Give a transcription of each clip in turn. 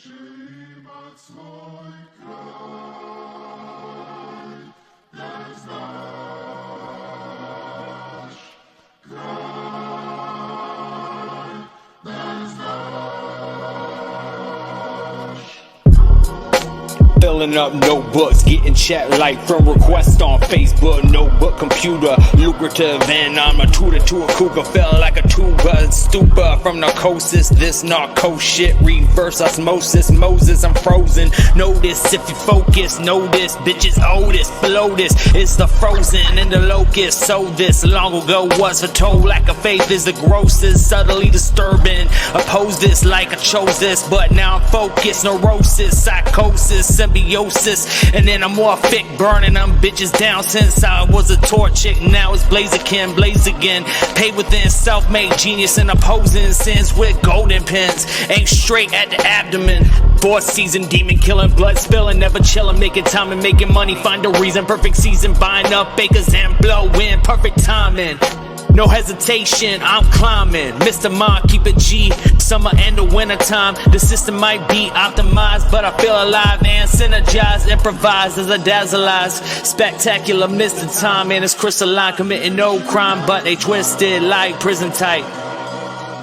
Będzie niemać swój kraj, ten znasz, kraj, ten znasz. Filling up notebooks, getting chat like from requests on Facebook, notebook, computer, lucrative, and I'm a tutor to a cougar, felt like a tuba, stupor from narcosis, this narco shit, reverse osmosis, Moses, I'm frozen, notice if you focus, notice, bitches owe this, below this, it's the frozen and the locust, so this long ago was foretold, lack of faith is the grossest, subtly disturbing, oppose this like I chose this, but now I'm focused, neurosis, psychosis, symbiosis, and then I'm more thick, burning them bitches down since I was a tour chick, now it's blaze again, paid within, self-made genius and opposing sins with golden pens, aim straight at the abdomen, fourth season, demon killing, blood spilling, never chilling, making time and making money, find a reason, perfect season, buying up acres and blowing, perfect timing. No hesitation, I'm climbing. Mr. Mind, keep it G. Summer and the winter time. The system might be optimized, but I feel alive and synergized. Improvise as I dazzleize. Spectacular, miss the time, and it's crystalline. Committing no crime, but they twisted like prison tight.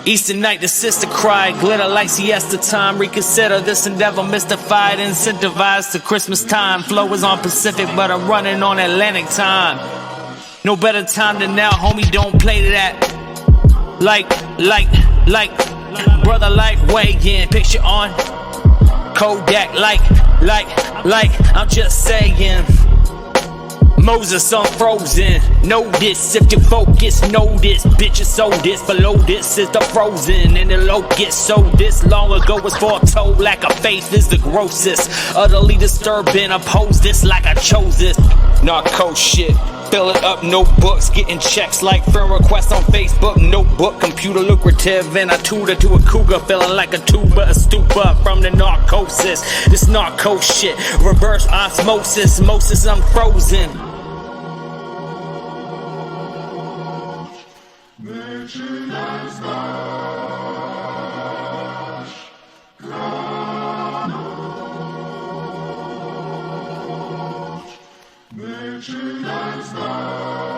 Easter night, the sister cried. Glitter like siesta time. Reconsider this endeavor, mystified, incentivized to Christmas time. Flow is on Pacific, but I'm running on Atlantic time. No better time than now, homie, don't play to that. Like, brother life weighing, picture on Kodak, like, I'm just saying. Moses unfrozen, know this if you focus, know this, bitches so this, below this is the frozen, and the locust, so this long ago was foretold, lack of faith is the grossest, utterly disturbing, oppose this like I chose this, narco shit. Filling up notebooks, getting checks like friend requests on Facebook, notebook, computer lucrative, and I tutor to a cougar, feeling like a tuba, a stupor from the narcosis, this narco shit, reverse osmosis, Moses, I'm frozen. Będzie nas znasz, kraj, będzie nas znasz.